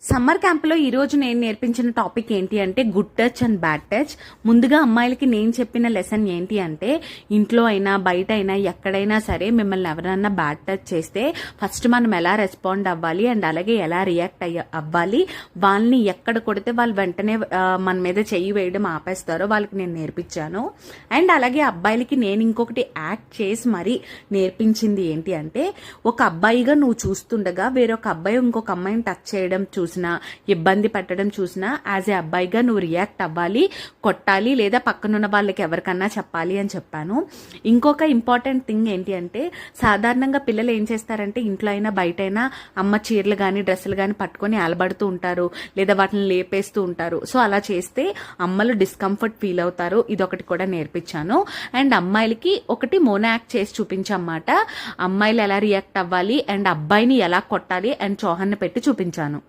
Summer క్యాంప్లో ఈరోజు నేను నేర్పించిన టాపిక్ ఏంటి అంటే good touch and bad touch. ముందుగా అమ్మాయిలకి నేను చెప్పిన లెసన్ ఏంటి అంటే, ఇంట్లో అయినా బయట అయినా ఎక్కడైనా సరే మిమ్మల్ని ఎవరైనా బ్యాడ్ టచ్ చేస్తే ఫస్ట్ మనం ఎలా రెస్పాండ్ అవ్వాలి అండ్ అలాగే ఎలా రియాక్ట్ అవ్వాలి, వాళ్ళని ఎక్కడ కొడితే వాళ్ళు వెంటనే మన మీద చెయ్యి వేయడం ఆపేస్తారో వాళ్ళకి నేను నేర్పించాను. అండ్ అలాగే అబ్బాయిలకి నేను ఇంకొకటి యాక్ట్ చేసి మరీ నేర్పించింది ఏంటి అంటే, ఒక అబ్బాయిగా నువ్వు చూస్తుండగా వేరొక అబ్బాయి ఇంకొక అమ్మాయిని టచ్ చేయడం చూసినా, ఇబ్బంది పెట్టడం చూసినా యాజ్ ఏ అబ్బాయిగా నువ్వు రియాక్ట్ అవ్వాలి, కొట్టాలి, లేదా పక్కనున్న వాళ్ళకి ఎవరికన్నా చెప్పాలి అని చెప్పాను. ఇంకొక ఇంపార్టెంట్ థింగ్ ఏంటి అంటే, సాధారణంగా పిల్లలు ఏం చేస్తారంటే ఇంట్లో అయినా బయట అయినా అమ్మ చీరలు కానీ డ్రెస్సులు కానీ పట్టుకొని అలబడుతూ ఉంటారు, లేదా వాటిని లేపేస్తూ ఉంటారు. సో అలా చేస్తే అమ్మలు డిస్కంఫర్ట్ ఫీల్ అవుతారు. ఇదొకటి కూడా నేర్పించాను. అండ్ అమ్మాయిలకి ఒకటి మోనో యాక్ట్ చేసి చూపించన్నమాట. అమ్మాయిలు ఎలా రియాక్ట్ అవ్వాలి అండ్ అబ్బాయిని ఎలా కొట్టాలి అండ్ చోహాన్ని పెట్టి చూపించాను.